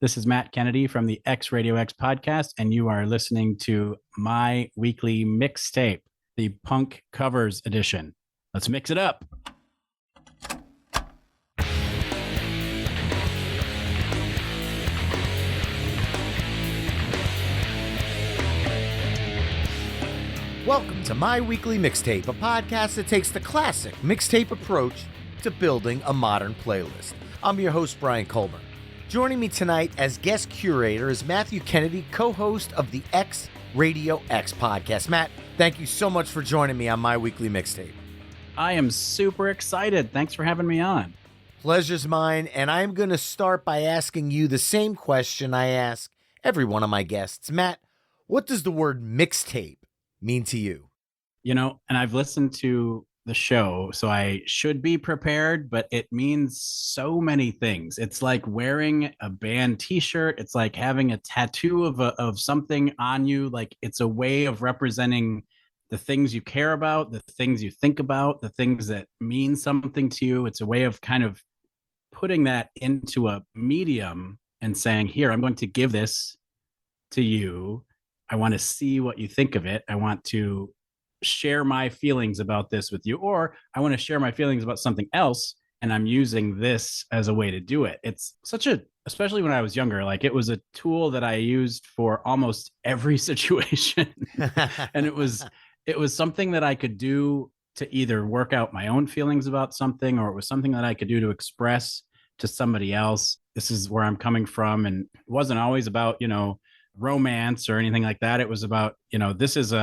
This is Matt Kennedy from the X Radio X podcast, and you are listening to my weekly mixtape, the Punk Covers Edition. Let's mix it up. Welcome to My Weekly Mixtape, a podcast that takes the classic mixtape approach to building a modern playlist. I'm your host, Brian Colburn. Joining me tonight as guest curator is Matthew Kennedy, co-host of the X Radio X podcast. Matt, thank you so much for joining me on My Weekly Mixtape. I am super excited. Thanks for having me on. Pleasure's mine, and I'm going to start by asking you the same question I ask every one of my guests. Matt, what does the word mixtape mean to you? You know, and I've listened to the show, so I should be prepared, but it means so many things. It's like wearing a band t-shirt. It's like having a tattoo of something on you. Like, it's a way of representing the things you care about, the things you think about, the things that mean something to you. It's a way of kind of putting that into a medium and saying, here, I'm going to give this to you. I want to see what you think of it. I want to share my feelings about this with you, or I want to share my feelings about something else, and I'm using this as a way to do it. It's especially when I was younger, like, it was a tool that I used for almost every situation. And it was something that I could do to either work out my own feelings about something, or it was something that I could do to express to somebody else, this is where I'm coming from. And it wasn't always about, romance or anything like that. It was about, this is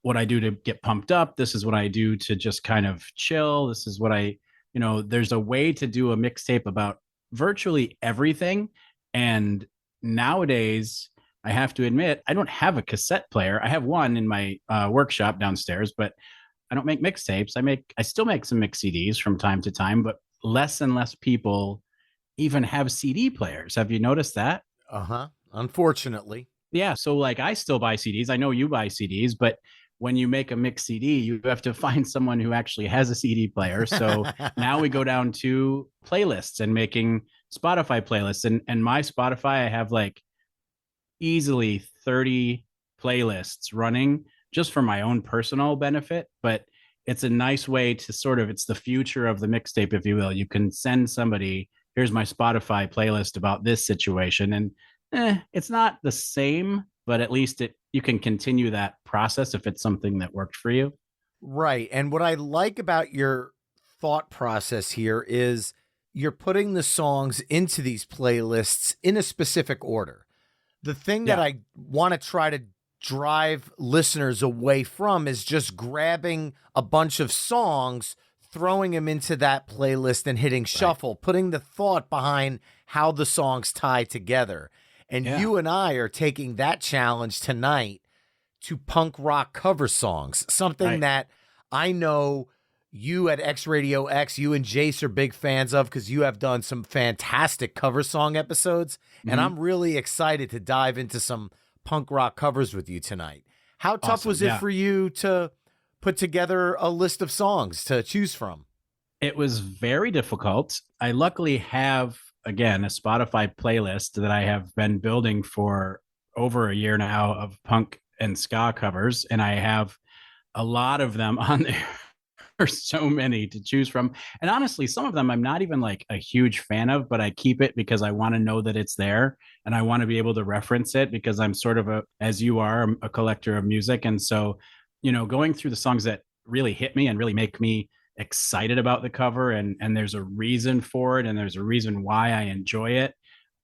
what I do to get pumped up. This is what I do to just kind of chill. This is what there's a way to do a mixtape about virtually everything. And nowadays, I have to admit, I don't have a cassette player. I have one in my workshop downstairs, but I don't make mixtapes. I still make some mix CDs from time to time, but less and less people even have CD players. Have you noticed that? Unfortunately. Yeah. So, like, I still buy CDs. I know you buy CDs, but when you make a mix CD, you have to find someone who actually has a CD player. So now we go down to playlists and making Spotify playlists. And my Spotify, I have like easily 30 playlists running just for my own personal benefit. But it's a nice way to it's the future of the mixtape, if you will. You can send somebody, here's my Spotify playlist about this situation. And it's not the same, but at least you can continue that process if it's something that worked for you. Right. And what I like about your thought process here is you're putting the songs into these playlists in a specific order. The thing that I want to try to drive listeners away from is just grabbing a bunch of songs, throwing them into that playlist and hitting shuffle, putting the thought behind how the songs tie together. And you and I are taking that challenge tonight to punk rock cover songs, something that I know you at X Radio X, you and Jace are big fans of, because you have done some fantastic cover song episodes. And I'm really excited to dive into some punk rock covers with you tonight. How tough was it for you to put together a list of songs to choose from? It was very difficult. I luckily have, again, a Spotify playlist that I have been building for over a year now of punk and ska covers, and I have a lot of them on there. There's so many to choose from. And honestly, some of them I'm not even like a huge fan of, but I keep it because I want to know that it's there, and I want to be able to reference it, because I'm sort of as you are, a collector of music. And so, going through the songs that really hit me and really make me excited about the cover, and there's a reason for it, and there's a reason why I enjoy it.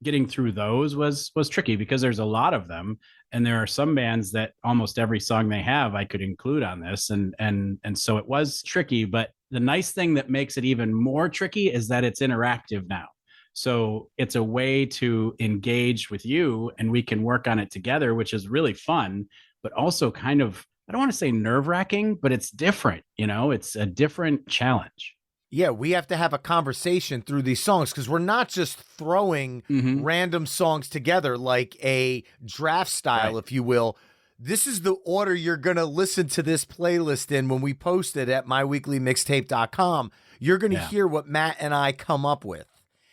Getting through those was tricky, because there's a lot of them, and there are some bands that almost every song they have I could include on this, and so it was tricky. But the nice thing that makes it even more tricky is that it's interactive now. So it's a way to engage with you, and we can work on it together, which is really fun, but also kind of, I don't want to say nerve-wracking, but it's different. It's a different challenge. Yeah, we have to have a conversation through these songs, because we're not just throwing random songs together like a draft style, if you will. This is the order you're going to listen to this playlist in when we post it at myweeklymixtape.com. You're going to hear what Matt and I come up with.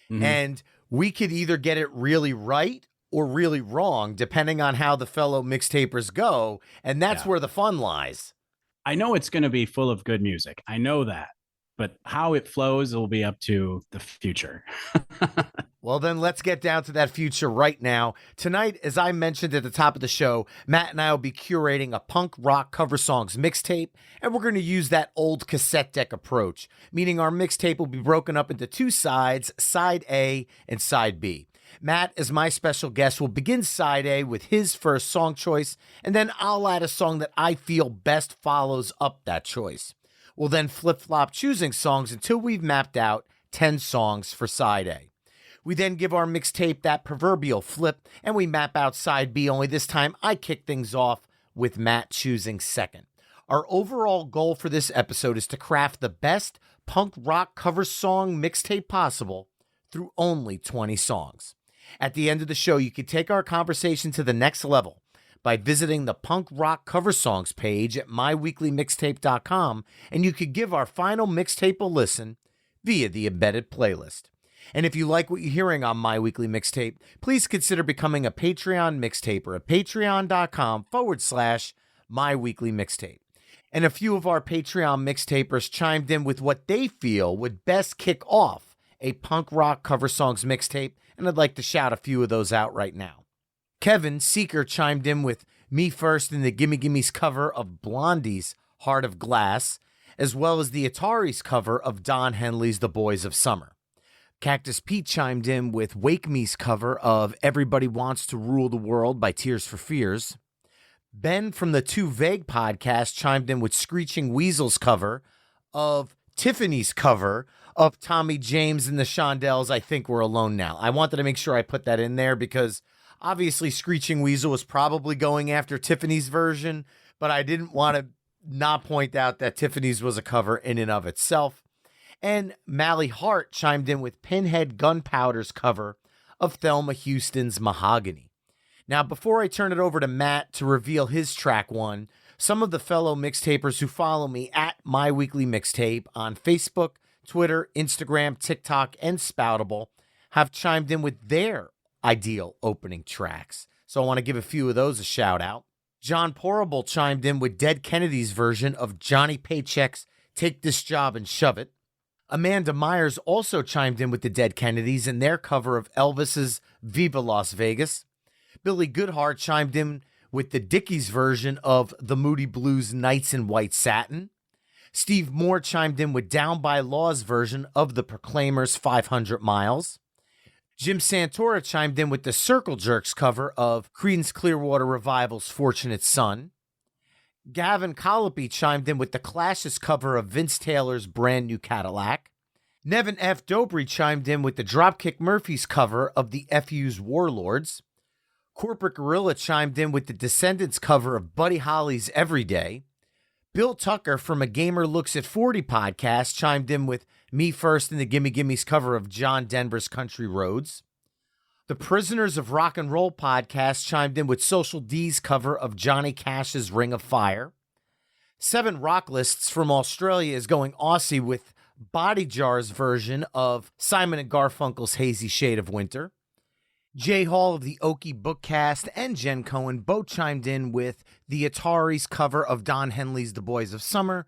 And we could either get it really right or really wrong, depending on how the fellow mixtapers go. And that's where the fun lies. I know it's going to be full of good music. I know that. But how it flows will be up to the future. Well, then let's get down to that future right now. Tonight, as I mentioned at the top of the show, Matt and I will be curating a punk rock cover songs mixtape, and we're going to use that old cassette deck approach, meaning our mixtape will be broken up into two sides, side A and side B. Matt, as my special guest, will begin side A with his first song choice, and then I'll add a song that I feel best follows up that choice. We'll then flip-flop choosing songs until we've mapped out 10 songs for side A. We then give our mixtape that proverbial flip, and we map out side B, only this time I kick things off with Matt choosing second. Our overall goal for this episode is to craft the best punk rock cover song mixtape possible through only 20 songs. At the end of the show, you can take our conversation to the next level by visiting the punk rock cover songs page at myweeklymixtape.com, and you could give our final mixtape a listen via the embedded playlist. And if you like what you're hearing on My Weekly Mixtape, please consider becoming a Patreon mixtaper at patreon.com/myweeklymixtape. And a few of our Patreon mixtapers chimed in with what they feel would best kick off a punk rock cover songs mixtape, and I'd like to shout a few of those out right now. Kevin Seeker chimed in with Me First in the Gimme Gimme's cover of Blondie's Heart of Glass, as well as the Ataris cover of Don Henley's The Boys of Summer. Cactus Pete chimed in with Wake Me's cover of Everybody Wants to Rule the World by Tears for Fears. Ben from the Too Vague podcast chimed in with Screeching Weasel's cover of Tiffany's cover of Tommy James and the Shondells, I Think We're Alone Now. I wanted to make sure I put that in there because obviously Screeching Weasel was probably going after Tiffany's version, but I didn't want to not point out that Tiffany's was a cover in and of itself. And Mally Hart chimed in with Pinhead Gunpowder's cover of Thelma Houston's Mahogany. Now, before I turn it over to Matt to reveal his track one, some of the fellow mixtapers who follow me at My Weekly Mixtape on Facebook, Twitter, Instagram, TikTok, and Spoutable have chimed in with their ideal opening tracks. So I want to give a few of those a shout out. John Porable chimed in with Dead Kennedy's version of Johnny Paycheck's Take This Job and Shove It. Amanda Myers also chimed in with the Dead Kennedys in their cover of Elvis's Viva Las Vegas. Billy Goodhart chimed in with the Dickies version of the Moody Blues Nights in White Satin. Steve Moore chimed in with Down by Law's version of the Proclaimers' 500 Miles. Jim Santora chimed in with the Circle Jerks cover of Creedence Clearwater Revival's Fortunate Son. Gavin Colopy chimed in with the Clash's cover of Vince Taylor's Brand New Cadillac. Nevin F. Dobry chimed in with the Dropkick Murphys cover of the FU's Warlords. Corporate Gorilla chimed in with the Descendants cover of Buddy Holly's Everyday. Bill Tucker from A Gamer Looks at 40 podcast chimed in with Me First in the Gimme Gimme's cover of John Denver's Country Roads. The Prisoners of Rock and Roll podcast chimed in with Social D's cover of Johnny Cash's Ring of Fire. Seven Rock Lists from Australia is going Aussie with Body Jar's version of Simon and Garfunkel's Hazy Shade of Winter. Jay Hall of the Okie Bookcast and Jen Cohen both chimed in with the Ataris cover of Don Henley's The Boys of Summer.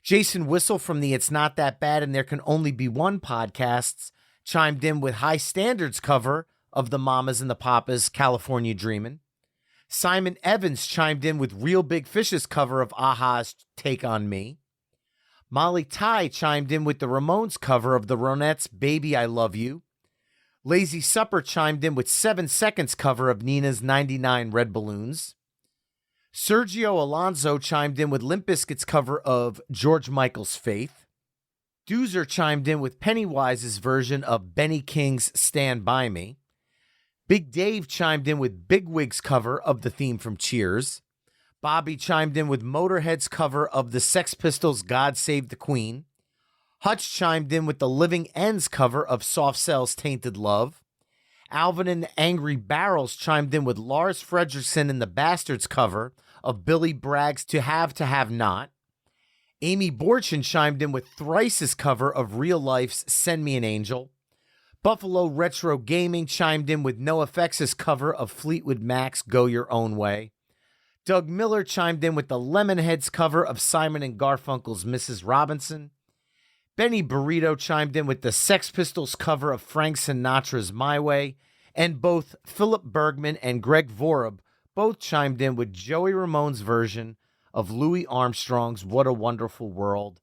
Jason Whistle from the It's Not That Bad and There Can Only Be One podcasts chimed in with High Standards cover of the Mamas and the Papas, California Dreamin'. Simon Evans chimed in with Real Big Fish's cover of Aha's Take on Me. Molly Ty chimed in with the Ramones cover of the Ronettes' Baby I Love You. Lazy Supper chimed in with 7 Seconds cover of Nina's 99 Red Balloons. Sergio Alonso chimed in with Limp Bizkit's cover of George Michael's Faith. Doozer chimed in with Pennywise's version of Benny King's Stand By Me. Big Dave chimed in with Bigwig's cover of the theme from Cheers. Bobby chimed in with Motorhead's cover of the Sex Pistols' God Save the Queen. Hutch chimed in with the Living Ends cover of Soft Cell's Tainted Love. Alvin and the Angry Barrels chimed in with Lars Fredrickson and the Bastards cover of Billy Bragg's To Have Not. Amy Borchin chimed in with Thrice's cover of Real Life's Send Me an Angel. Buffalo Retro Gaming chimed in with NoFX's cover of Fleetwood Mac's Go Your Own Way. Doug Miller chimed in with the Lemonheads cover of Simon and Garfunkel's Mrs. Robinson. Benny Burrito chimed in with the Sex Pistols cover of Frank Sinatra's My Way. And both Philip Bergman and Greg Vorab both chimed in with Joey Ramone's version of Louis Armstrong's What a Wonderful World.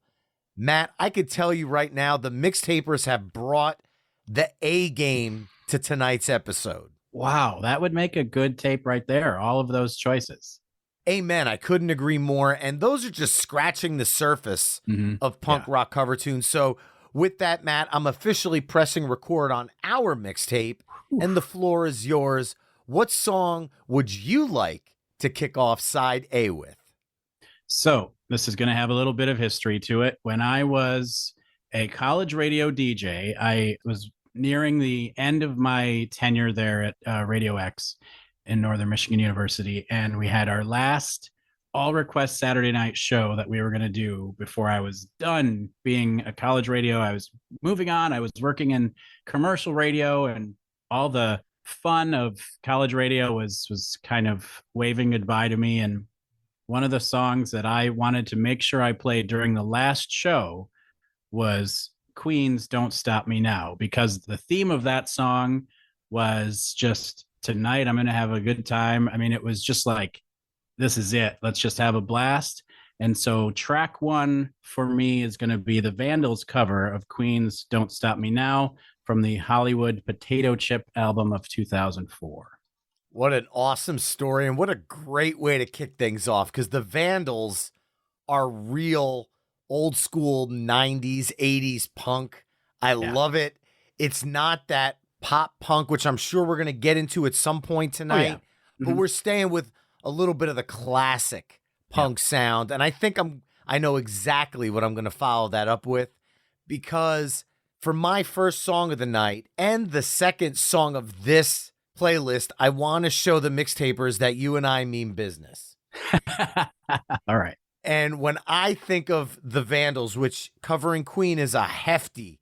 Matt, I could tell you right now, the mixtapers have brought the A game to tonight's episode. Wow, that would make a good tape right there. All of those choices. Amen. I couldn't agree more. And those are just scratching the surface of punk rock cover tunes. So with that, Matt, I'm officially pressing record on our mixtape, and the floor is yours. What song would you like to kick off side A with? So this is going to have a little bit of history to it. When I was a college radio DJ, I was nearing the end of my tenure there at Radio X in Northern Michigan University, and we had our last all request Saturday night show that we were going to do before I was done being a college radio. I was moving on. I was working in commercial radio, and all the fun of college radio was kind of waving goodbye to me. And one of the songs that I wanted to make sure I played during the last show was Queen's Don't Stop Me Now, because the theme of that song was just, tonight I'm going to have a good time. I mean, it was just like, this is it. Let's just have a blast. And so track one for me is going to be the Vandals cover of Queen's Don't Stop Me Now from the Hollywood Potato Chip album of 2004. What an awesome story, and what a great way to kick things off, because the Vandals are real old school 90s, 80s punk. I love it. It's not that pop punk, which I'm sure we're going to get into at some point tonight, but we're staying with a little bit of the classic punk sound. And I think I know exactly what I'm going to follow that up with, because for my first song of the night and the second song of this playlist, I want to show the mixtapers that you and I mean business. All right. And when I think of the Vandals, which covering Queen is a hefty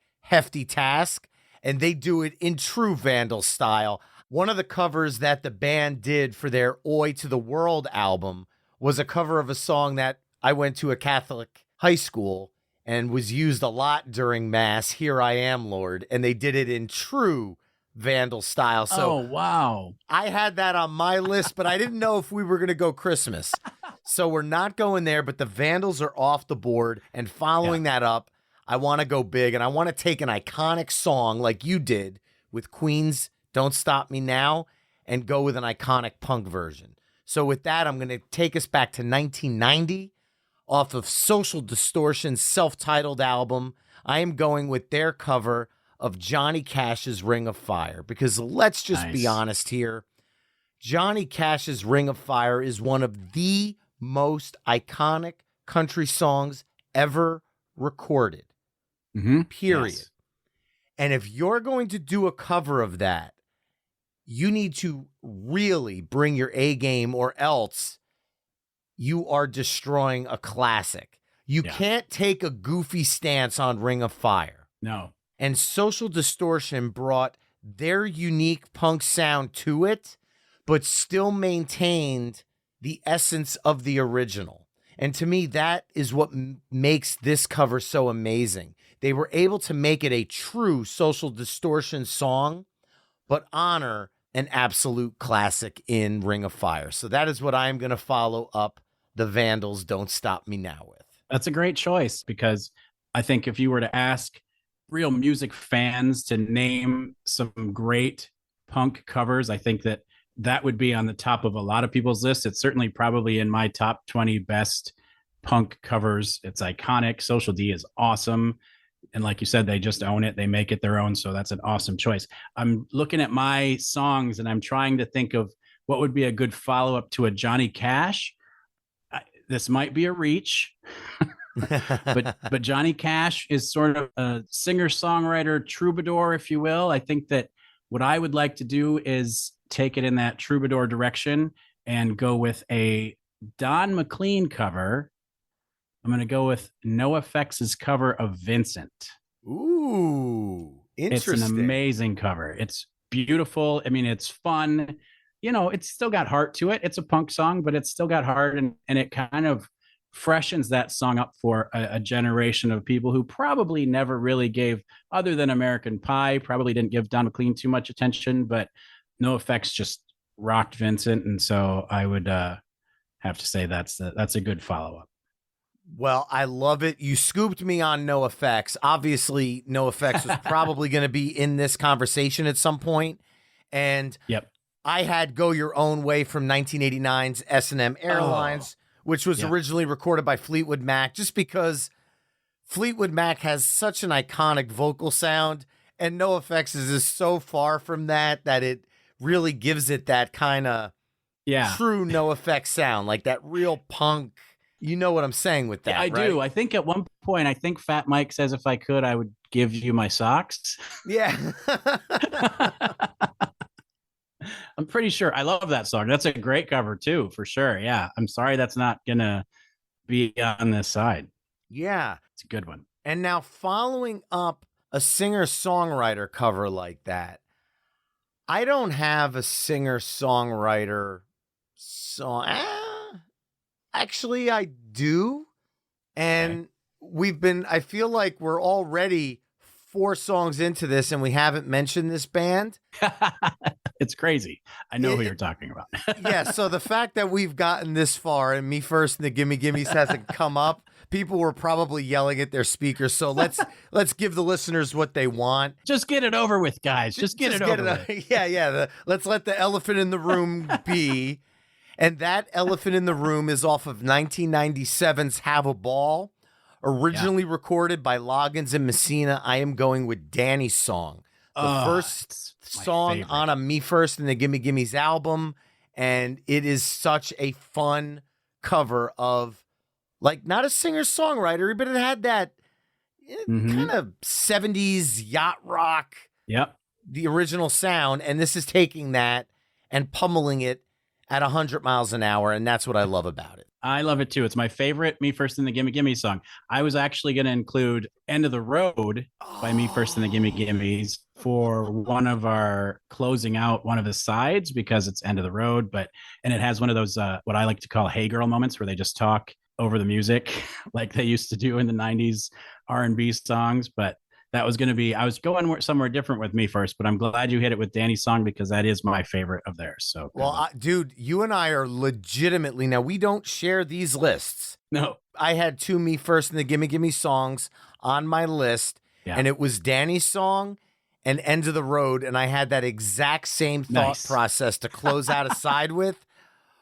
task, and they do it in true Vandal style. One of the covers that the band did for their Oi to the World album was a cover of a song that I went to a Catholic high school and was used a lot during Mass, Here I Am, Lord, and they did it in true Vandal style. So, oh, wow. I had that on my list, but I didn't know if we were going to go Christmas. So we're not going there, but the Vandals are off the board, and following that up, I want to go big, and I want to take an iconic song like you did with Queen's Don't Stop Me Now and go with an iconic punk version. So with that, I'm going to take us back to 1990 off of Social Distortion's self-titled album. I am going with their cover of Johnny Cash's Ring of Fire, because let's just be honest here. Johnny Cash's Ring of Fire is one of the most iconic country songs ever recorded. Period. Yes. And if you're going to do a cover of that, you need to really bring your A game, or else you are destroying a classic. You can't take a goofy stance on Ring of Fire. No. And Social Distortion brought their unique punk sound to it, but still maintained the essence of the original. And to me, that is what makes this cover so amazing. They were able to make it a true Social Distortion song, but honor an absolute classic in Ring of Fire. So that is what I am going to follow up the Vandals' Don't Stop Me Now with. That's a great choice, because I think if you were to ask real music fans to name some great punk covers, I think that would be on the top of a lot of people's lists. It's certainly probably in my top 20 best punk covers. It's iconic. Social D is awesome. And like you said, they just own it. They make it their own. So that's an awesome choice. I'm looking at my songs and I'm trying to think of what would be a good follow-up to a Johnny Cash. This might be a reach, but Johnny Cash is sort of a singer-songwriter troubadour, if you will. I think that what I would like to do is take it in that troubadour direction and go with a Don McLean cover. I'm going to go with NoFX's cover of Vincent. Ooh, It's an Interesting. amazing cover. It's beautiful. I mean, it's fun. It's still got heart to it. It's a punk song, but it's still got heart, and it kind of freshens that song up for a generation of people who probably never really gave, other than American Pie, probably didn't give Don McLean too much attention, but No Effects just rocked Vincent. And so I would have to say that's a good follow-up. Well, I love it. You scooped me on No Effects. Obviously, No Effects was probably going to be in this conversation at some point. And Yep. I had Go Your Own Way from 1989's S&M Airlines, which was originally recorded by Fleetwood Mac, just because Fleetwood Mac has such an iconic vocal sound, and No Effects is so far from that it really gives it that kind of true No Effects sound, like that real punk. You know what I'm saying with that, I right? do. I think at one point, Fat Mike says, if I could, I would give you my socks. Yeah. I'm pretty sure. I love that song. That's a great cover too, for sure. Yeah. I'm sorry that's not going to be on this side. Yeah. It's a good one. And now following up a singer-songwriter cover like that, I don't have a singer-songwriter song. Actually, I do. And I feel like we're already 4 songs into this and we haven't mentioned this band. It's crazy. I know who you're talking about. Yeah, so the fact that we've gotten this far and Me First and the Gimme Gimmes hasn't come up, people were probably yelling at their speakers. So let's give the listeners what they want. Just get it over with, guys. Just get it over with. Yeah. Let's let the elephant in the room be. And that elephant in the room is off of 1997's Have a Ball, originally recorded by Loggins and Messina. I am going with Danny's song. The first song favorite on a Me First and the Gimme Gimmes album. And it is such a fun cover of, like, not a singer-songwriter, but it had that kind of 70s yacht rock, the original sound. And this is taking that and pummeling it at 100 miles an hour, and that's what I love about it. I love it too. It's my favorite Me First and the Gimme Gimme song. I was actually going to include End of the Road by Me First and the Gimme Gimmes for one of our closing out one of the sides, because it's End of the Road, and it has one of those what I like to call hey girl moments where they just talk over the music like they used to do in the 90s R&B songs. But that was going to be, I was going somewhere different with Me First, but I'm glad you hit it with Danny's song because that is my favorite of theirs. So, well, dude, you and I are legitimately, now we don't share these lists. No. I had 2 Me First and the Gimme Gimme songs on my list, and it was Danny's song and End of the Road, and I had that exact same thought process to close out a side with,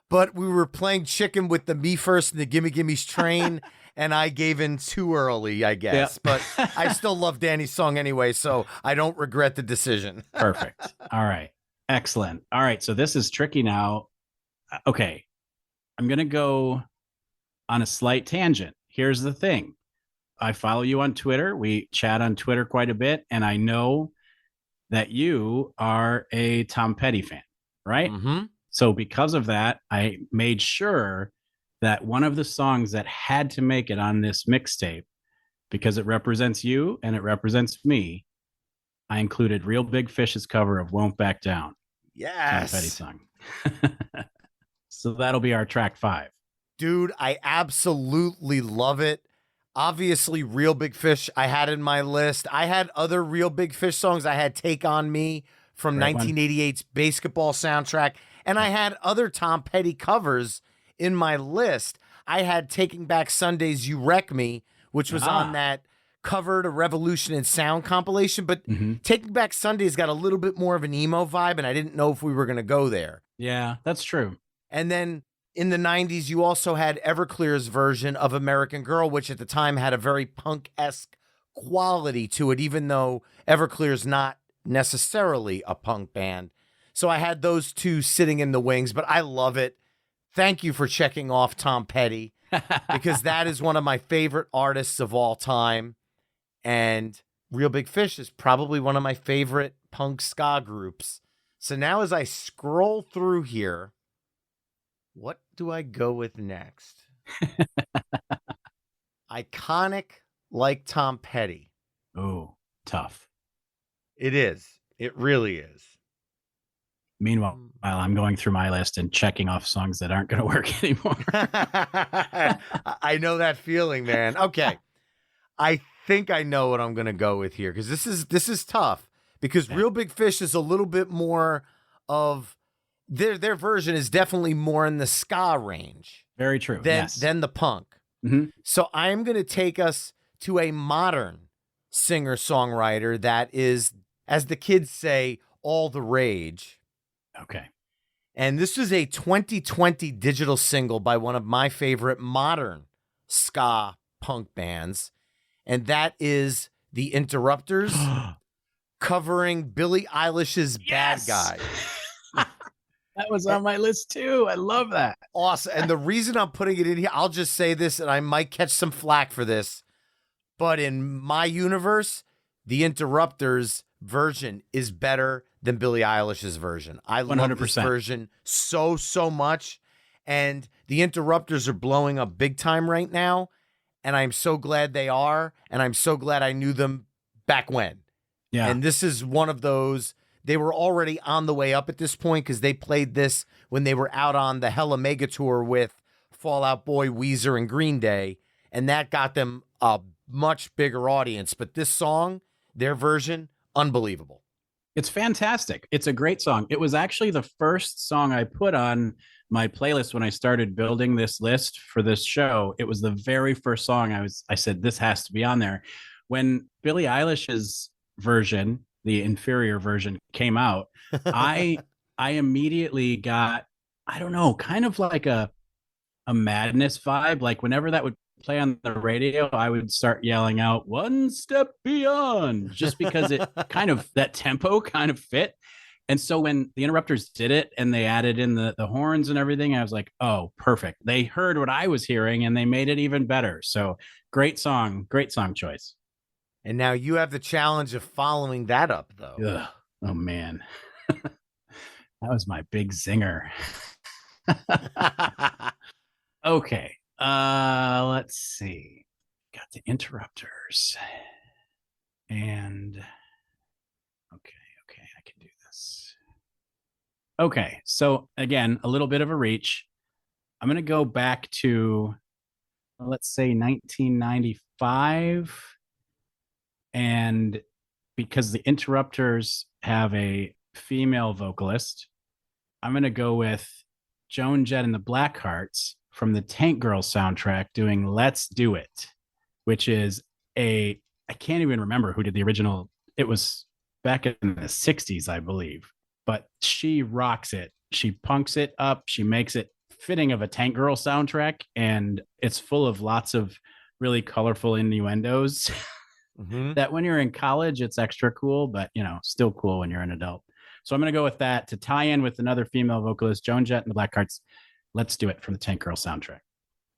but we were playing chicken with the Me First and the Gimme Gimmes train, and I gave in too early, I guess. But I still love Danny's song anyway, so I don't regret the decision. Perfect. All right. Excellent. All right. So this is tricky now. Okay. I'm going to go on a slight tangent. Here's the thing. I follow you on Twitter. We chat on Twitter quite a bit, and I know that you are a Tom Petty fan, right? Mm-hmm. So because of that, I made sure that one of the songs that had to make it on this mixtape, because it represents you and it represents me, I included Real Big Fish's cover of Won't Back Down. Yes. Tom Petty song. So that'll be our track 5. Dude, I absolutely love it. Obviously, Real Big Fish I had in my list. I had other Real Big Fish songs. I had Take On Me from 1988's Basketball soundtrack. And I had other Tom Petty covers in my list. I had Taking Back Sundays, You Wreck Me, which was on that Cover to Revolution and Sound compilation. But Taking Back Sundays got a little bit more of an emo vibe, and I didn't know if we were going to go there. Yeah, that's true. And then in the 90s, you also had Everclear's version of American Girl, which at the time had a very punk-esque quality to it, even though Everclear's not necessarily a punk band. So I had those 2 sitting in the wings, but I love it. Thank you for checking off Tom Petty, because that is one of my favorite artists of all time. And Real Big Fish is probably one of my favorite punk ska groups. So now as I scroll through here, what do I go with next? Iconic like Tom Petty. Oh, tough. It is. It really is. Meanwhile, I'm going through my list and checking off songs that aren't going to work anymore. I know that feeling, man. Okay. I think I know what I'm going to go with here because this is tough because Real Big Fish is a little bit more of their version is definitely more in the ska range. Very true. Than the punk. Mm-hmm. So I am going to take us to a modern singer-songwriter that is, as the kids say, all the rage. Okay. And this is a 2020 digital single by one of my favorite modern ska punk bands. And that is The Interrupters covering Billie Eilish's Bad Guy. That was on my list too. I love that. Awesome. And the reason I'm putting it in here, I'll just say this, and I might catch some flack for this, but in my universe, The Interrupters version is better than Billie Eilish's version. I 100%. Love this version so much. And The Interrupters are blowing up big time right now. And I'm so glad they are. And I'm so glad I knew them back when. Yeah. And this is one of those, they were already on the way up at this point because they played this when they were out on the Hella Mega Tour with Fall Out Boy, Weezer, and Green Day. And that got them a much bigger audience. But this song, their version, unbelievable. It's fantastic. It's a great song. It was actually the first song I put on my playlist when I started building this list for this show. It was the very first song I said, this has to be on there. When Billie Eilish's version, the inferior version, came out, I immediately got, I don't know, kind of like a Madness vibe. Like whenever that would play on the radio, I would start yelling out "One Step Beyond" just because it kind of, that tempo kind of fit. And so when the Interrupters did it and they added in the horns and everything, I was like, oh, perfect. They heard what I was hearing and they made it even better. So great song choice. And now you have the challenge of following that up, though. Ugh. Oh, man. That was my big zinger. Okay. Let's see. Got the Interrupters. And okay, I can do this. Okay, so again, a little bit of a reach. I'm going to go back to, let's say, 1995. And because the Interrupters have a female vocalist, I'm going to go with Joan Jett and the Blackhearts from the Tank Girl soundtrack doing Let's Do It, which is I can't even remember who did the original. It was back in the 60s, I believe, but she rocks it. She punks it up. She makes it fitting of a Tank Girl soundtrack, and it's full of lots of really colorful innuendos that when you're in college, it's extra cool, but still cool when you're an adult. So I'm going to go with that to tie in with another female vocalist, Joan Jett and the Blackhearts. Let's Do It from the Tank Girl soundtrack.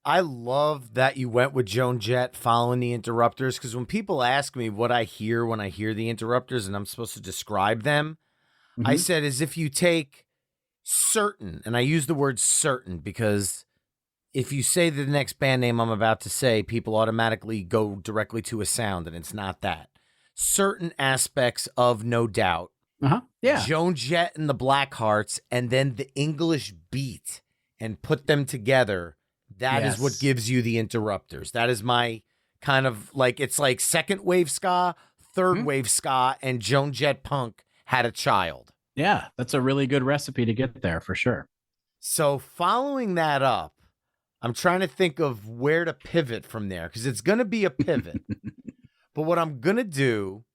I love that you went with Joan Jett following the Interrupters, because when people ask me what I hear when I hear the Interrupters and I'm supposed to describe them, I said as if you take certain, and I use the word certain because if you say the next band name I'm about to say, people automatically go directly to a sound, and it's not that. Certain aspects of No Doubt. Yeah. Joan Jett and the Blackhearts, and then the English beat, and put them together. That is what gives you the Interrupters. That is my kind of like, it's like second wave ska, third wave ska, and Joan Jett punk had a child. Yeah, that's a really good recipe to get there for sure. So following that up, I'm trying to think of where to pivot from there, because it's going to be a pivot. But what I'm going to do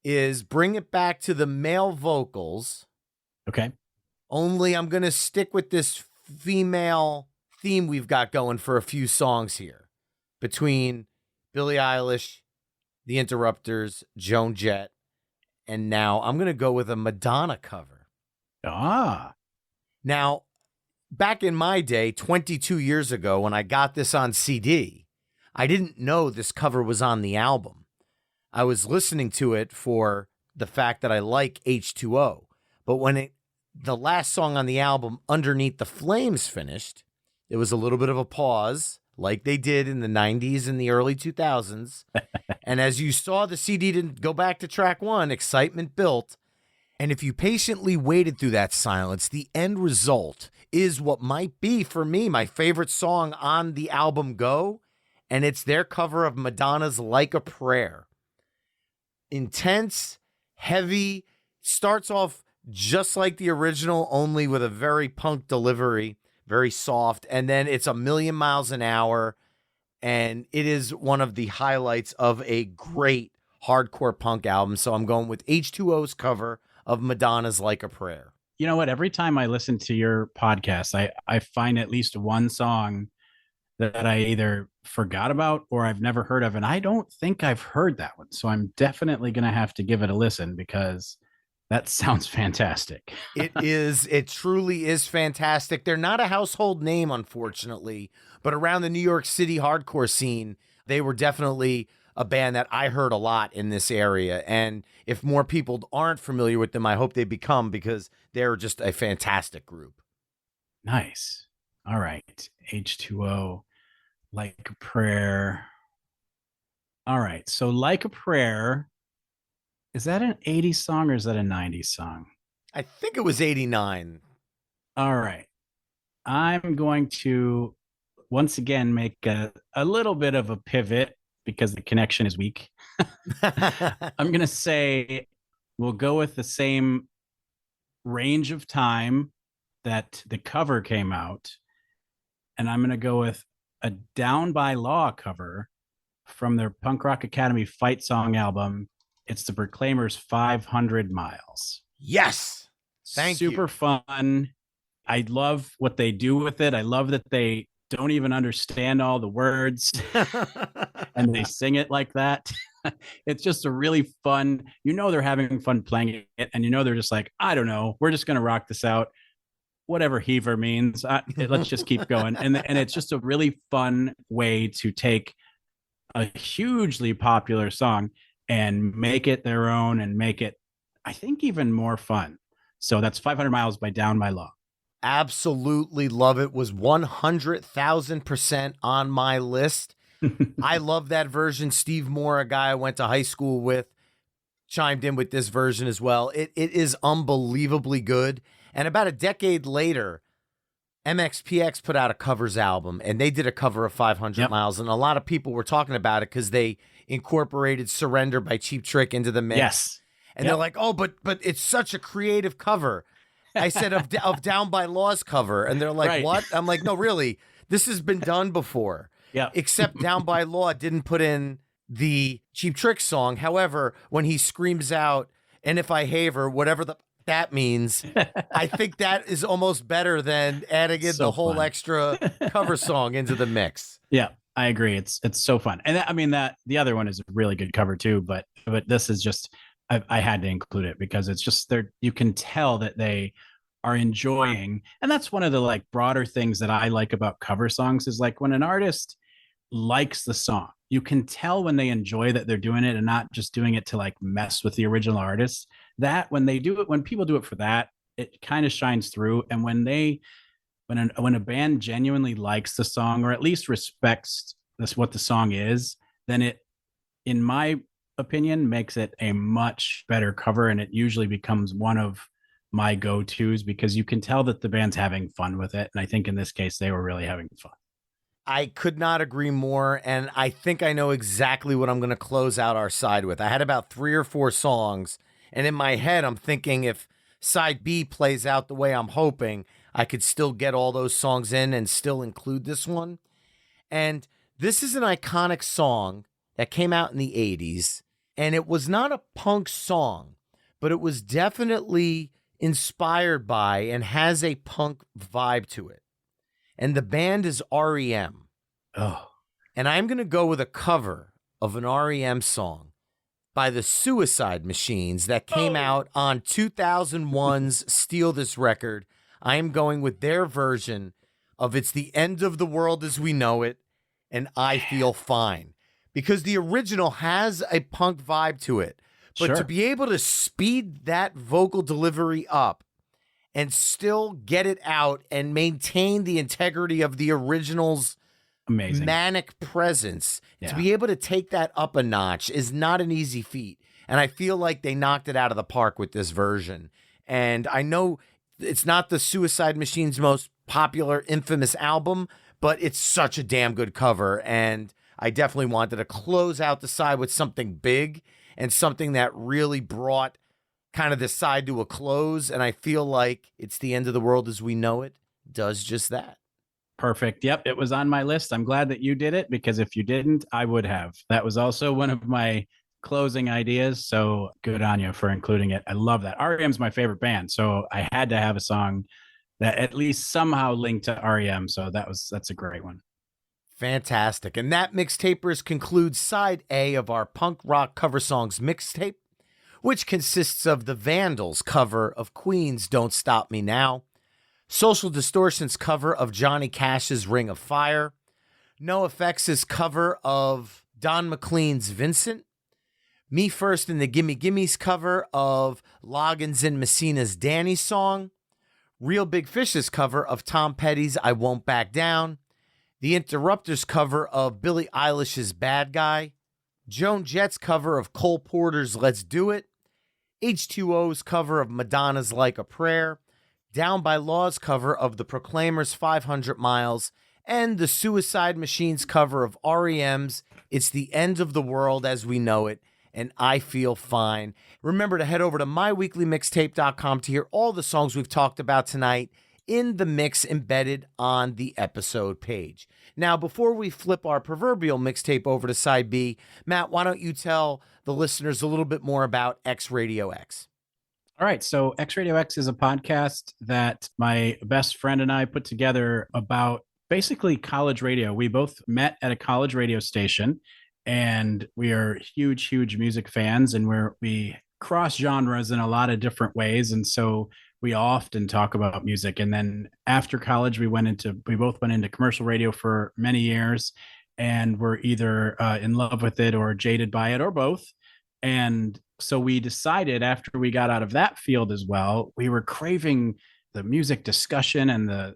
is bring it back to the male vocals. Okay. Only I'm going to stick with this female theme we've got going for a few songs here between Billie Eilish, the Interrupters, Joan Jett, and now I'm going to go with a Madonna cover. Now, back in my day, 22 years ago, when I got this on CD, I didn't know this cover was on the album. I was listening to it for the fact that I like H2O. But when the last song on the album, Underneath the Flames, finished, there was a little bit of a pause, like they did in the 90s and the early 2000s. And as you saw, the CD didn't go back to track one, excitement built. And if you patiently waited through that silence, the end result is what might be, for me, my favorite song on the album Go. And it's their cover of Madonna's Like a Prayer. Intense, heavy, starts off just like the original, only with a very punk delivery, very soft. And then it's a million miles an hour. And it is one of the highlights of a great hardcore punk album. So I'm going with H2O's cover of Madonna's Like a Prayer. You know what? Every time I listen to your podcast, I find at least one song that I either forgot about or I've never heard of. And I don't think I've heard that one. So I'm definitely going to have to give it a listen because that sounds fantastic. It truly is fantastic. They're not a household name, unfortunately, but around the New York City hardcore scene, they were definitely a band that I heard a lot in this area. And if more people aren't familiar with them, I hope they become, because they're just a fantastic group. Nice. All right. H2O, Like a Prayer. All right. So Like a Prayer, is that an 80s song or is that a 90s song? I think it was 89. All right. I'm going to once again make a little bit of a pivot because the connection is weak. I'm going to say we'll go with the same range of time that the cover came out. And I'm going to go with a Down by Law cover from their Punk Rock Academy Fight Song album. It's the Proclaimers' 500 Miles. Yes. Thank you. Super fun. I love what they do with it. I love that they don't even understand all the words and they sing it like that. It's just a really fun, they're having fun playing it. And they're just like, I don't know, we're just going to rock this out. Whatever heaver means, let's just keep going. And it's just a really fun way to take a hugely popular song and make it their own and make it, I think, even more fun. So that's 500 Miles by Down by Law. Absolutely love it. Was 100,000% on my list. I love that version. Steve Moore, a guy I went to high school with, chimed in with this version as well. It is unbelievably good. And about a decade later, MXPX put out a covers album, and they did a cover of 500 Miles. And a lot of people were talking about it because they incorporated Surrender by Cheap Trick into the mix. Yes. And they're like, oh, but it's such a creative cover. I said of Down by Law's cover. And they're like, what? I'm like, no, really, this has been done before. Yeah. Except Down by Law didn't put in the Cheap Trick song. However, when he screams out, and if I haver, whatever that means, I think that is almost better than adding in the whole extra cover song into the mix. Yeah, I agree. It's so fun. And that the other one is a really good cover too, but this is just, I had to include it because it's just you can tell that they are enjoying. And that's one of the like broader things that I like about cover songs is like when an artist likes the song, you can tell when they enjoy that they're doing it and not just doing it to like mess with the original artist. That when they do it, when people do it for that, it kind of shines through. And when a band genuinely likes the song or at least respects what the song is, then it, in my opinion, makes it a much better cover. And it usually becomes one of my go-tos because you can tell that the band's having fun with it. And I think in this case, they were really having fun. I could not agree more. And I think I know exactly what I'm going to close out our side with. I had about 3 or 4 songs. And in my head, I'm thinking if side B plays out the way I'm hoping, I could still get all those songs in and still include this one. And this is an iconic song that came out in the 80s. And it was not a punk song, but it was definitely inspired by and has a punk vibe to it. And the band is REM. Oh. And I'm going to go with a cover of an REM song by the Suicide Machines that came out on 2001's Steal This Record. I am going with their version of It's the End of the World as We Know It, and I Feel Fine. Because the original has a punk vibe to it. But to be able to speed that vocal delivery up and still get it out and maintain the integrity of the original's Amazing. manic presence. To Yeah. be able to take that up a notch is not an easy feat. And I feel like they knocked it out of the park with this version. And I know it's not the Suicide Machine's most popular, infamous album, but it's such a damn good cover. And I definitely wanted to close out the side with something big and something that really brought kind of the side to a close. And I feel like It's the End of the World as We Know It does just that. Perfect. Yep. It was on my list. I'm glad that you did it, because if you didn't, I would have. That was also one of my closing ideas. So good on you for including it. I love that. REM's my favorite band. So I had to have a song that at least somehow linked to REM. So that's a great one. Fantastic. And that mixtapers concludes side A of our punk rock cover songs mixtape, which consists of the Vandals cover of Queen's Don't Stop Me Now, Social Distortion's cover of Johnny Cash's Ring of Fire, NoFX's cover of Don McLean's Vincent, Me First and the Gimme Gimme's cover of Loggins and Messina's Danny Song, Real Big Fish's cover of Tom Petty's I Won't Back Down, The Interrupters' cover of Billie Eilish's Bad Guy, Joan Jett's cover of Cole Porter's Let's Do It, H2O's cover of Madonna's Like a Prayer, Down by Law's cover of The Proclaimers' 500 Miles, and the Suicide Machine's cover of REM's It's the End of the World as We Know It, and I Feel Fine. Remember to head over to myweeklymixtape.com to hear all the songs we've talked about tonight in the mix embedded on the episode page. Now, before we flip our proverbial mixtape over to side B, Matt, why don't you tell the listeners a little bit more about X Radio X? All right. So X Radio X is a podcast that my best friend and I put together about basically college radio. We both met at a college radio station, and we are huge music fans, and we cross genres in a lot of different ways. And so we often talk about music. And then after college, we both went into commercial radio for many years, and were either in love with it or jaded by it or both. And so we decided, after we got out of that field as well, we were craving the music discussion and the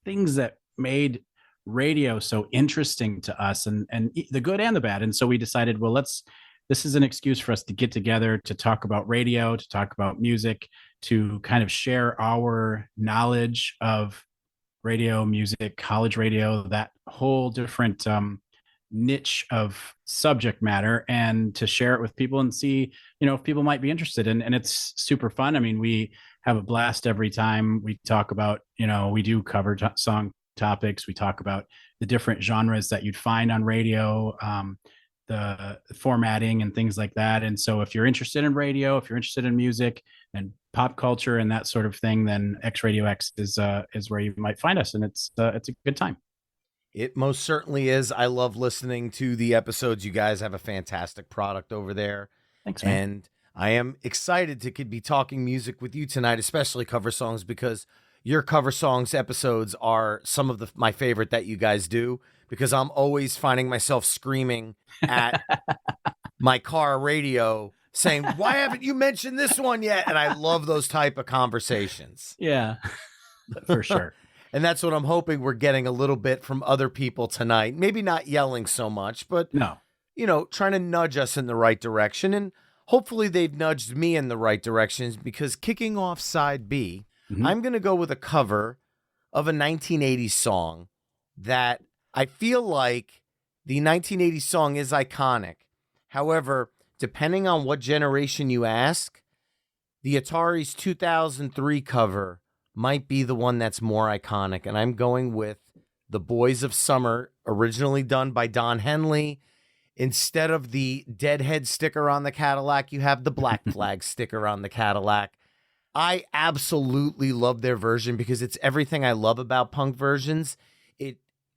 things that made radio so interesting to us, and the good and the bad. And so we decided, well, this is an excuse for us to get together to talk about radio, to talk about music, to kind of share our knowledge of radio, music, college radio, that whole different niche of subject matter, and to share it with people and see, if people might be interested. And it's super fun. I mean, we have a blast every time we talk about, we do cover song topics. We talk about the different genres that you'd find on radio, the formatting and things like that. And so if you're interested in radio, if you're interested in music and pop culture and that sort of thing, then X Radio X is where you might find us. And it's a good time. It most certainly is. I love listening to the episodes. You guys have a fantastic product over there. Thanks, man. And I am excited to be talking music with you tonight, especially cover songs, because your cover songs episodes are some of my favorite that you guys do, because I'm always finding myself screaming at my car radio saying, why haven't you mentioned this one yet? And I love those type of conversations. Yeah, for sure. And that's what I'm hoping we're getting a little bit from other people tonight. Maybe not yelling so much, but, no, trying to nudge us in the right direction. And hopefully they've nudged me in the right directions, because kicking off side B, I'm going to go with a cover of a 1980s song that I feel like the 1980s song is iconic. However, depending on what generation you ask, the Atari's 2003 cover might be the one that's more iconic. And I'm going with The Boys of Summer, originally done by Don Henley. Instead of the Deadhead sticker on the Cadillac, you have the Black Flag sticker on the Cadillac. I absolutely love their version, because it's everything I love about punk versions. It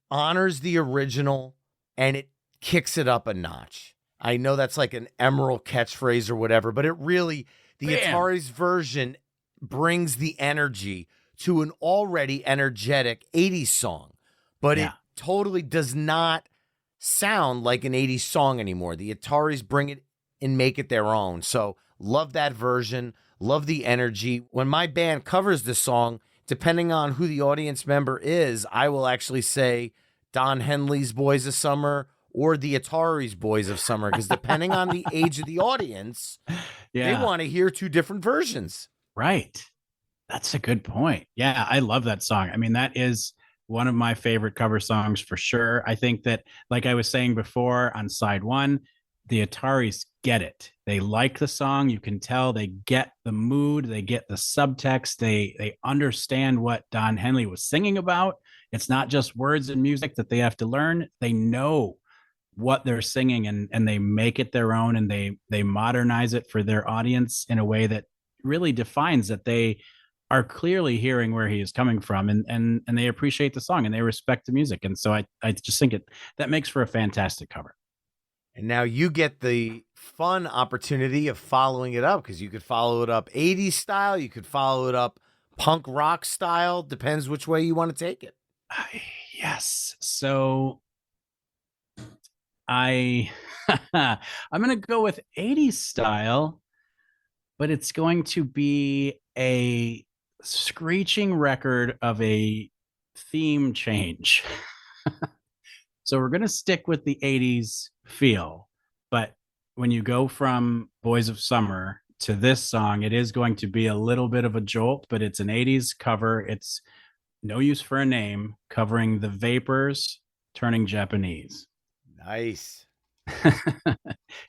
honors the original and it kicks it up a notch. I know that's like an Emerald catchphrase or whatever, but it really, the Atari's version brings the energy to an already energetic 80s song, but it totally does not sound like an 80s song anymore. The Ataris bring it and make it their own. So love that version. Love the energy. When my band covers this song, depending on who the audience member is, I will actually say, Don Henley's Boys of Summer or the Atari's Boys of Summer, because depending on the age of the audience, they Yeah. want to hear two different versions. Right. That's a good point. Yeah, I love that song. I mean, that is one of my favorite cover songs for sure. I think that, like I was saying before on side one, the Ataris get it. They like the song. You can tell they get the mood, they get the subtext, they understand what Don Henley was singing about. It's not just words and music that they have to learn. They know what they're singing, and they make it their own, and they modernize it for their audience in a way that really defines that they are clearly hearing where he is coming from, and they appreciate the song and they respect the music. And so I just think that makes for a fantastic cover. And now you get the fun opportunity of following it up, because you could follow it up 80s style, you could follow it up punk rock style, depends which way you want to take it. Yes. So I I'm gonna go with 80s style, but it's going to be a screeching record of a theme change. So we're going to stick with the 80s feel, but when you go from Boys of Summer to this song, it is going to be a little bit of a jolt, but it's an 80s cover. It's No Use for a Name, covering the Vapors turning Japanese. Nice.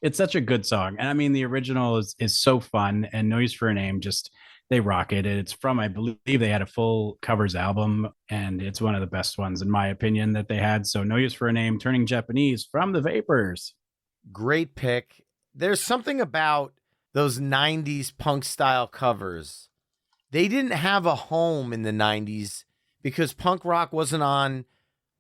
It's such a good song. And I mean, the original is so fun, and No Use for a Name, just they rock it. It's from, I believe they had a full covers album, and it's one of the best ones in my opinion that they had. So No Use for a Name, turning Japanese from the Vapors. Great pick. There's something about those 90s punk style covers. They didn't have a home in the 90s because punk rock wasn't on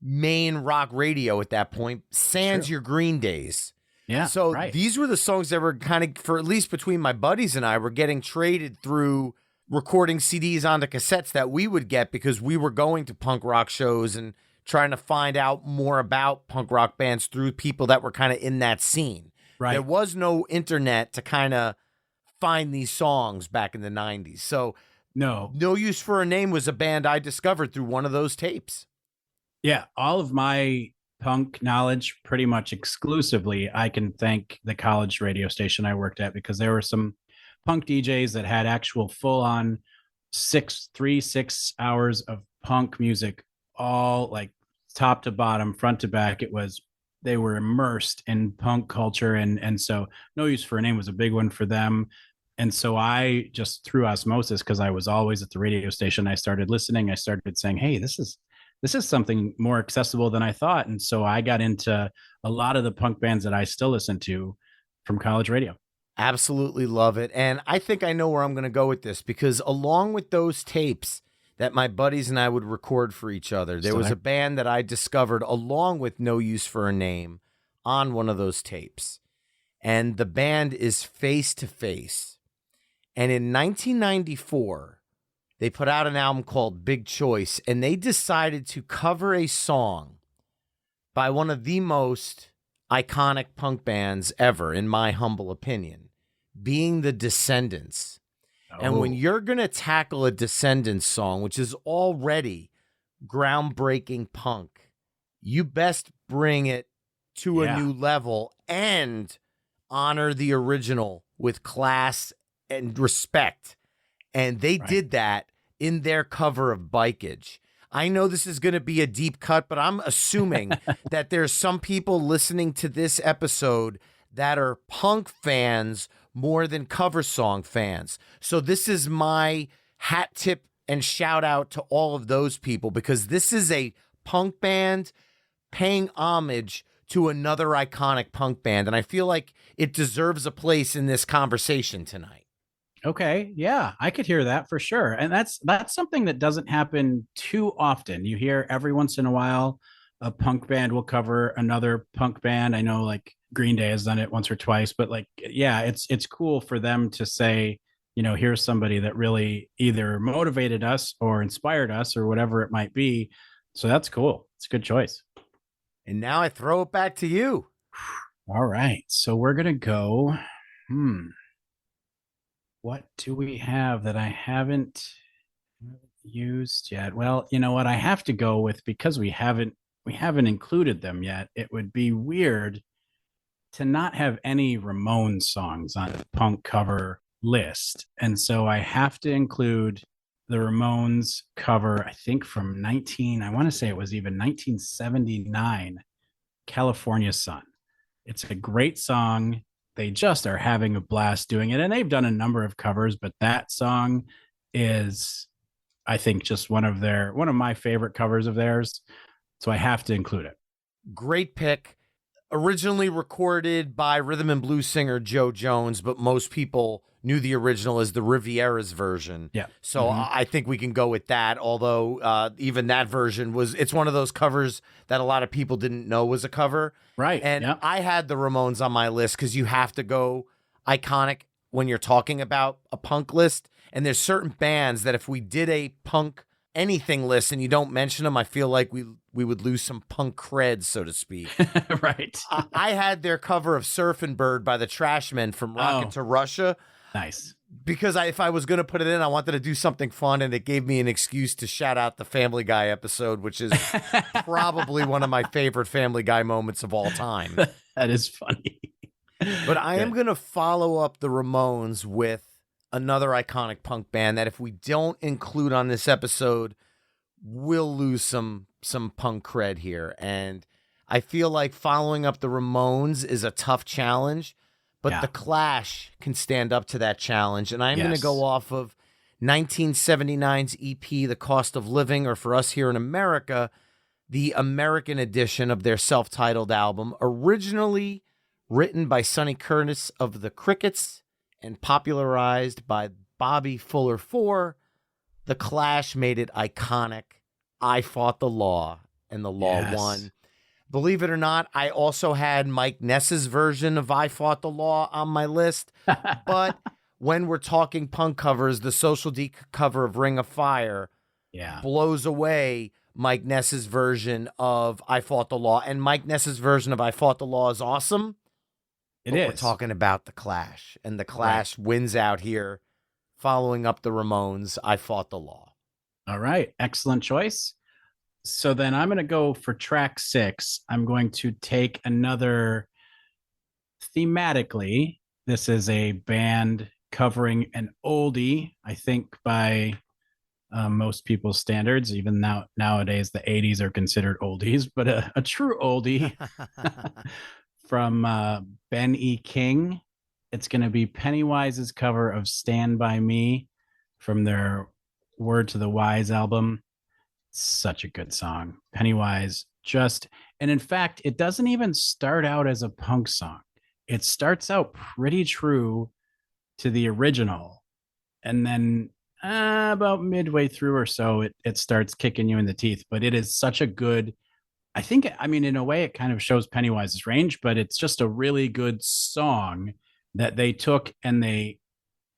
main rock radio at that point, sans your Green Days. Yeah. So right. These were the songs that were kind of, for at least between my buddies and I, were getting traded through recording CDs onto cassettes that we would get because we were going to punk rock shows and trying to find out more about punk rock bands through people that were kind of in that scene. Right. There was no internet to kind of find these songs back in the 90s. So No Use for a Name was a band I discovered through one of those tapes. Yeah, all of my punk knowledge pretty much exclusively I can thank the college radio station I worked at, because there were some punk DJs that had actual full on 6 hours of punk music, all like top to bottom, front to back. They were immersed in punk culture, and so No Use for a Name was a big one for them. And so I just, through osmosis, because I was always at the radio station, I started listening. I started saying, hey, this is something more accessible than I thought. And so I got into a lot of the punk bands that I still listen to from college radio. Absolutely love it. And I think I know where I'm going to go with this, because along with those tapes that my buddies and I would record for each other, there was a band that I discovered along with No Use for a Name on one of those tapes. And the band is Face to Face. And in 1994, they put out an album called Big Choice, and they decided to cover a song by one of the most iconic punk bands ever, in my humble opinion, being the Descendants. Oh. And when you're going to tackle a Descendants song, which is already groundbreaking punk, you best bring it to a new level and honor the original with class and respect. And they did that in their cover of Bikeage. I know this is going to be a deep cut, but I'm assuming that there's some people listening to this episode that are punk fans more than cover song fans. So this is my hat tip and shout out to all of those people, because this is a punk band paying homage to another iconic punk band. And I feel like it deserves a place in this conversation tonight. Okay, yeah, I could hear that for sure. And that's something that doesn't happen too often. You hear every once in a while a punk band will cover another punk band. I know like Green Day has done it once or twice, but like, yeah, it's cool for them to say, here's somebody that really either motivated us or inspired us or whatever it might be. So that's cool. It's a good choice. And now I throw it back to you. All right. So we're going to go, what do we have that I haven't used yet? Well, you know what? I have to go with, because we haven't we haven't included them yet. It would be weird to not have any Ramones songs on the punk cover list. And so I have to include the Ramones cover, I think from I want to say it was even 1979, California Sun. It's a great song. They just are having a blast doing it. And they've done a number of covers, but that song is, I think, just one of my favorite covers of theirs. So I have to include it. Great pick. Originally recorded by rhythm and blues singer Joe Jones, but most people knew the original as the Riviera's version. Yeah. So I think we can go with that, although even that version it's one of those covers that a lot of people didn't know was a cover. Right. And I had the Ramones on my list because you have to go iconic when you're talking about a punk list. And there's certain bands that if we did a punk anything list and you don't mention them, I feel like we would lose some punk cred, so to speak. Right. I had their cover of Surfin' Bird by the Trashmen from Rocket to Russia. Nice. Because if I was going to put it in, I wanted to do something fun, and it gave me an excuse to shout out the Family Guy episode, which is probably one of my favorite Family Guy moments of all time. That is funny. But I am going to follow up the Ramones with another iconic punk band that if we don't include on this episode, we'll lose some punk cred here. And I feel like following up the Ramones is a tough challenge, but the Clash can stand up to that challenge. And I'm going to go off of 1979's EP, The Cost of Living, or for us here in America, the American edition of their self-titled album, originally written by Sonny Curtis of the Crickets and popularized by Bobby Fuller 4, The Clash made it iconic. I Fought the Law, and the law won. Believe it or not, I also had Mike Ness's version of I Fought the Law on my list. But when we're talking punk covers, the Social D cover of Ring of Fire blows away Mike Ness's version of I Fought the Law. And Mike Ness's version of I Fought the Law is awesome. We're talking about the Clash, and the Clash wins out here, following up the Ramones, I Fought the Law. All right. Excellent choice. So then I'm going to go for track 6. I'm going to take another thematically. This is a band covering an oldie, I think by most people's standards. Even nowadays, the 80s are considered oldies, but a true oldie from Ben E. King. It's going to be Pennywise's cover of Stand By Me from their Word to the Wise album. Such a good song. Pennywise and in fact, it doesn't even start out as a punk song. It starts out pretty true to the original. And then about midway through or so, it starts kicking you in the teeth. But it is such a good, in a way, it kind of shows Pennywise's range, but it's just a really good song that they took, and they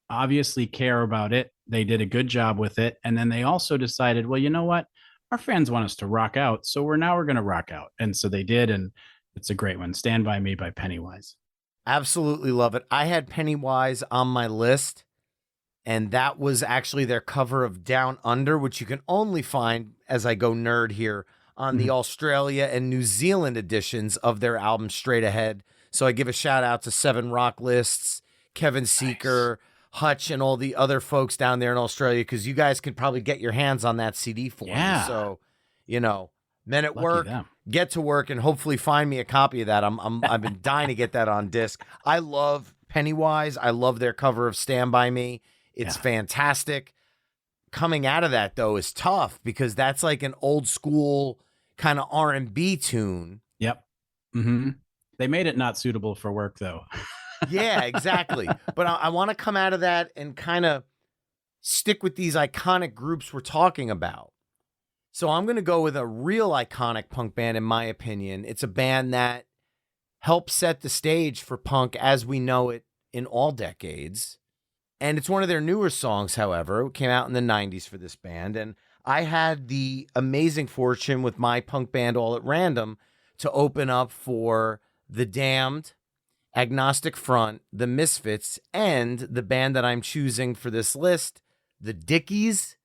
obviously care about it. They did a good job with it. And then they also decided, well, you know what? Our fans want us to rock out. So we're going to rock out. And so they did. And it's a great one. Stand By Me by Pennywise. Absolutely love it. I had Pennywise on my list, and that was actually their cover of Down Under, which you can only find, as I go nerd here, on the Australia and New Zealand editions of their album Straight Ahead. So I give a shout out to Seven Rock Lists, Kevin Seeker, Hutch, and all the other folks down there in Australia, because you guys can probably get your hands on that CD for me. So, men at work, get to work and hopefully find me a copy of that. I've been dying to get that on disc. I love Pennywise. I love their cover of Stand By Me. It's fantastic. Coming out of that, though, is tough because that's like an old school kind of R&B tune. Yep. Mm-hmm. They made it not suitable for work, though. Yeah, exactly. But I want to come out of that and kind of stick with these iconic groups we're talking about. So I'm going to go with a real iconic punk band, in my opinion. It's a band that helped set the stage for punk as we know it in all decades. And it's one of their newer songs, however. It came out in the 90s for this band. And I had the amazing fortune with my punk band All at Random to open up for The Damned, Agnostic Front, The Misfits, and the band that I'm choosing for this list, The Dickies,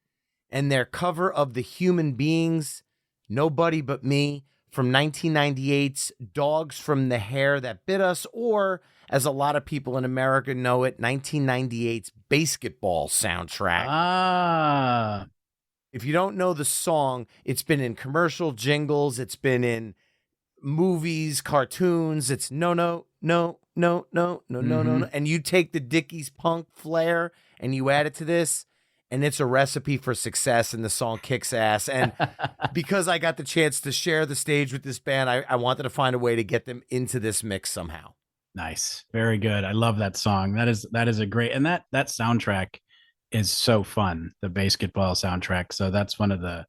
and their cover of The Human Beings, Nobody But Me, from 1998's Dogs from the Hair That Bit Us, or as a lot of people in America know it, 1998's Basketball soundtrack. Ah, If you don't know the song, it's been in commercial jingles, it's been in movies, cartoons. It's no, no, no, no, no, no, no, no, no. And you take the Dickies punk flair and you add it to this, and it's a recipe for success, and the song kicks ass. And because I got the chance to share the stage with this band, I wanted to find a way to get them into this mix somehow. nice. Very good. I love that song. That is a great, and that soundtrack is so fun. The basketball soundtrack. So that's one of the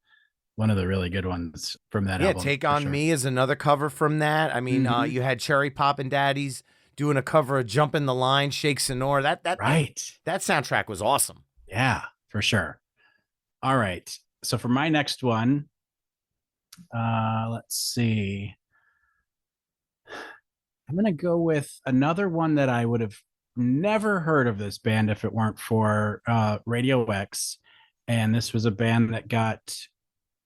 really good ones from that Yeah, album. Take for On sure. Me is another cover from that. I mean, you had Cherry Poppin' Daddies doing a cover of Jumpin' the Line, Shake Sonora. Right. That soundtrack was awesome. Yeah, for sure. All right. So for my next one, let's see. I'm gonna go with another one that I would have never heard of this band if it weren't for Radio X. And this was a band that got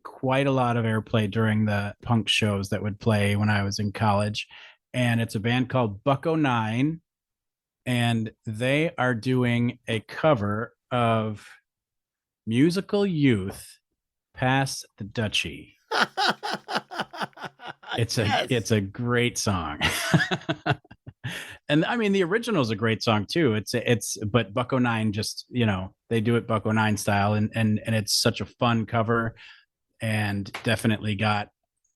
quite a lot of airplay during the punk shows that would play when I was in college. And it's a band called Bucko Nine, and they are doing a cover of Musical Youth, Pass the Dutchie. It's a great song. And I mean the original is a great song too. But Bucko Nine just, they do it Bucko Nine style, and it's such a fun cover, and definitely got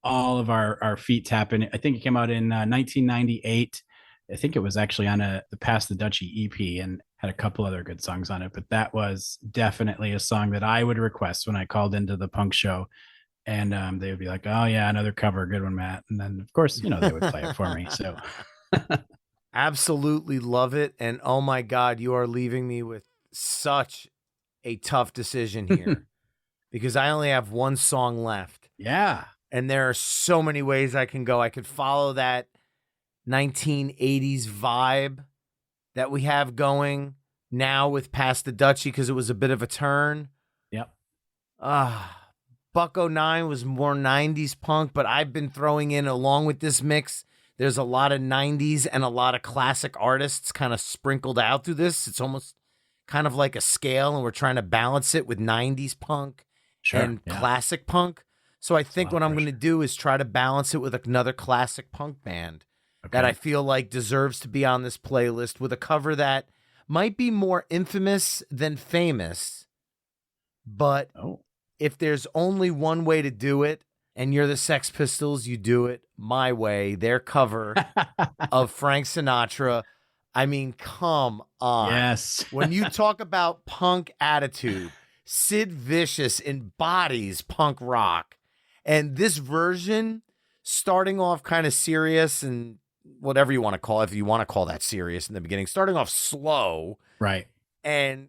all of our feet tapping. I think it came out in 1998. I think it was actually on the Pass the Dutchie EP, and had a couple other good songs on it. But that was definitely a song that I would request when I called into the punk show. And they would be like, "Oh yeah, another cover, good one, Matt." And then of course, they would play it for me. So absolutely love it. And oh my God, you are leaving me with such a tough decision here because I only have one song left. yeah, And there are so many ways I can go. I could follow that 1980s vibe that we have going now with Pass the Dutchie because it was a bit of a turn. yep. Bucko Nine was more 90s punk, but I've been throwing in, along with this mix, there's a lot of 90s and a lot of classic artists kind of sprinkled out through this. It's almost kind of like a scale, and we're trying to balance it with 90s punk and classic punk. So I think what I'm going to do is try to balance it with another classic punk band that I feel like deserves to be on this playlist, with a cover that might be more infamous than famous, but if there's only one way to do it, and you're the Sex Pistols, you do it my way. Their cover of Frank Sinatra. I mean, come on. Yes. When you talk about punk attitude, Sid Vicious embodies punk rock. And this version, starting off kind of serious and whatever you want to call it, if you want to call that serious in the beginning, starting off slow. Right. And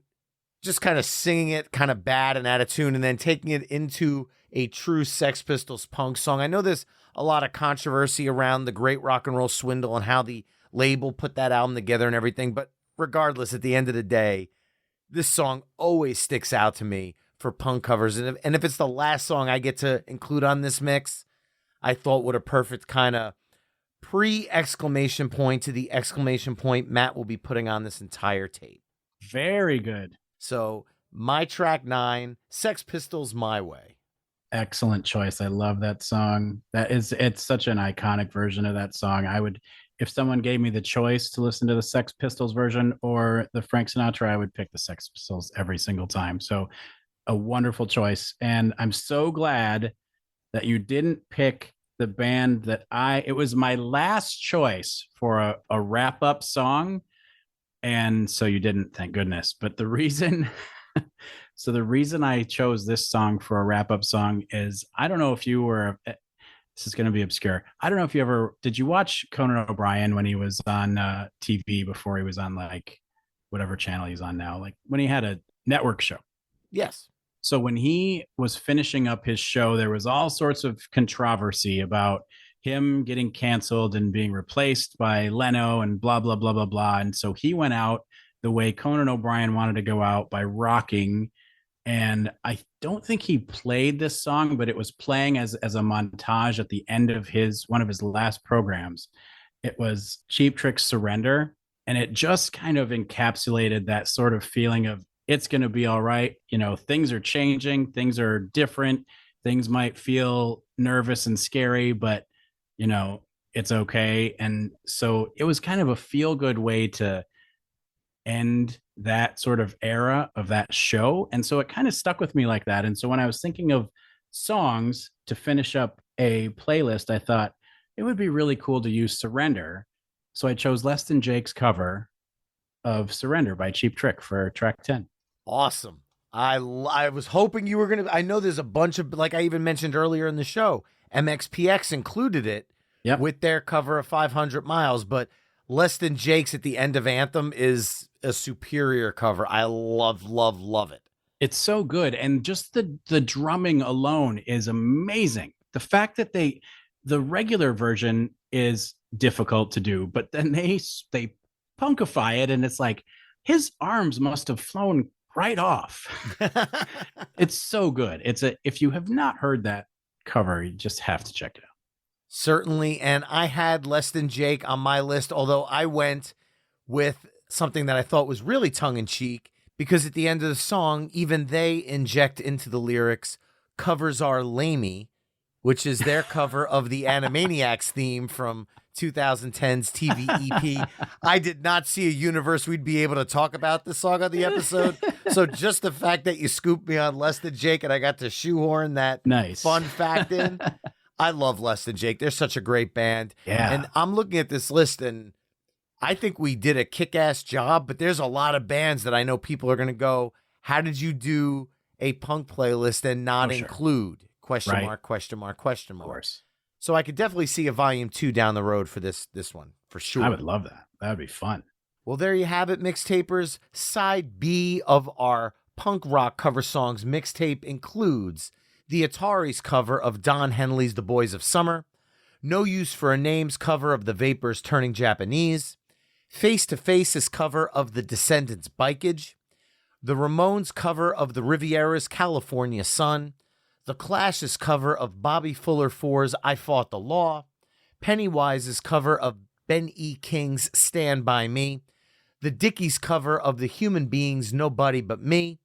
just kind of singing it kind of bad and out of tune, and then taking it into a true Sex Pistols punk song. I know there's a lot of controversy around the Great Rock and Roll Swindle and how the label put that album together and everything, but regardless, at the end of the day, this song always sticks out to me for punk covers. And if it's the last song I get to include on this mix, I thought what a perfect kind of pre-exclamation point to the exclamation point Matt will be putting on this entire tape. Very good. So my track 9, Sex Pistols, My Way. Excellent choice. I love that song. It's such an iconic version of that song. I would, if someone gave me the choice to listen to the Sex Pistols version or the Frank Sinatra, I would pick the Sex Pistols every single time. So a wonderful choice. And I'm so glad that you didn't pick the band that it was my last choice for a wrap up song. And so you didn't, thank goodness. But the reason I chose this song for a wrap up song is, I don't know if you were, this is going to be obscure. I don't know if did you watch Conan O'Brien when he was on TV before he was on like whatever channel he's on now, like when he had a network show? Yes. So when he was finishing up his show, there was all sorts of controversy about him getting canceled and being replaced by Leno and blah, blah, blah, blah, blah. And so he went out the way Conan O'Brien wanted to go out, by rocking And I don't think he played this song, but it was playing as a montage at the end of his one of his last programs. It was Cheap Trick's Surrender, and it just kind of encapsulated that sort of feeling of it's going to be all right. You know, things are changing, things are different, things might feel nervous and scary, but you know, it's okay. And so it was kind of a feel good way to end that sort of era of that show. And so it kind of stuck with me like that. And so when I was thinking of songs to finish up a playlist, I thought it would be really cool to use Surrender. So I chose Less Than Jake's cover of Surrender by Cheap Trick for track 10. Awesome. I was hoping you were going to, I know there's a bunch of, like I even mentioned earlier in the show, MXPX included it with their cover of 500 Miles, but Less Than Jake's at the end of Anthem is a superior cover. I love it. It's so good. And just the drumming alone is amazing. The fact that the regular version is difficult to do, but then they punkify it, and it's like his arms must have flown right off. It's so good. If you have not heard that cover, you just have to check it out. Certainly. And I had Less Than Jake on my list, although I went with something that I thought was really tongue-in-cheek, because at the end of the song, even they inject into the lyrics, "Covers are lamey," which is their cover of the Animaniacs theme from 2010's TV EP. I did not see a universe we'd be able to talk about this song on the episode. So just the fact that you scooped me on Less Than Jake and I got to shoehorn that fun fact in. I love Less Than Jake. They're such a great band. Yeah. And I'm looking at this list, and I think we did a kick-ass job, but there's a lot of bands that I know people are going to go, how did you do a punk playlist and not include? Question mark, question mark, question mark. Of course. So I could definitely see a volume 2 down the road for this one, for sure. I would love that. That would be fun. Well, there you have it, mixtapers. Side B of our punk rock cover songs mixtape includes the Ataris cover of Don Henley's The Boys of Summer, No Use for a Name's cover of The Vapors Turning Japanese, Face to Face's cover of The Descendants' Bikeage, the Ramones cover of The Riviera's California Sun, the Clash's cover of Bobby Fuller 4's I Fought the Law, Pennywise's cover of Ben E. King's Stand By Me, the Dickies cover of The Human Beings' Nobody But Me,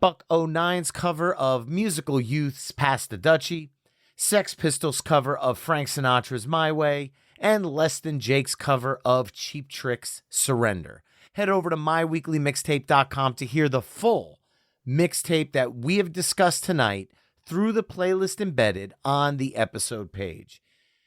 Buck 09's cover of Musical Youth's Pass the Dutchie, Sex Pistols' cover of Frank Sinatra's My Way, and Less Than Jake's cover of Cheap Trick's Surrender. Head over to myweeklymixtape.com to hear the full mixtape that we have discussed tonight through the playlist embedded on the episode page.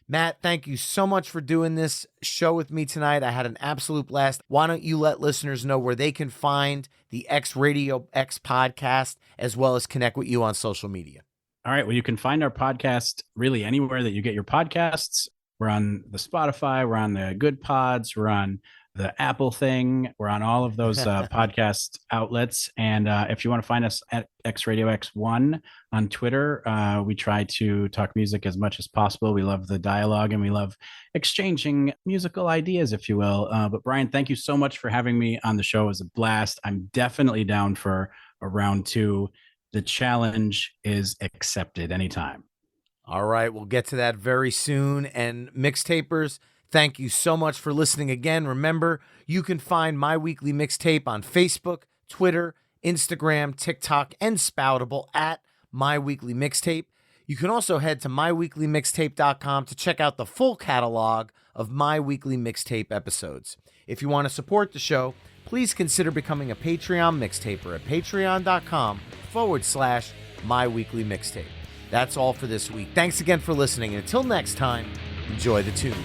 Matt, thank you so much for doing this show with me tonight. I had an absolute blast. Why don't you let listeners know where they can find the X Radio X podcast, as well as connect with you on social media? All right. Well, you can find our podcast really anywhere that you get your podcasts. We're on the Spotify. We're on the Good Pods. We're on the Apple thing. We're on all of those podcast outlets. And if you want to find us at X Radio X1 on Twitter, we try to talk music as much as possible. We love the dialogue and we love exchanging musical ideas, if you will. But Brian, thank you so much for having me on the show. It was a blast. I'm definitely down for a round 2. The challenge is accepted anytime. All right. We'll get to that very soon. And mixtapers, thank you so much for listening again. Remember, you can find My Weekly Mixtape on Facebook, Twitter, Instagram, TikTok, and Spoutable at My Weekly Mixtape. You can also head to myweeklymixtape.com to check out the full catalog of My Weekly Mixtape episodes. If you want to support the show, please consider becoming a Patreon mixtaper at patreon.com/My Weekly Mixtape. That's all for this week. Thanks again for listening, and until next time, enjoy the tunes.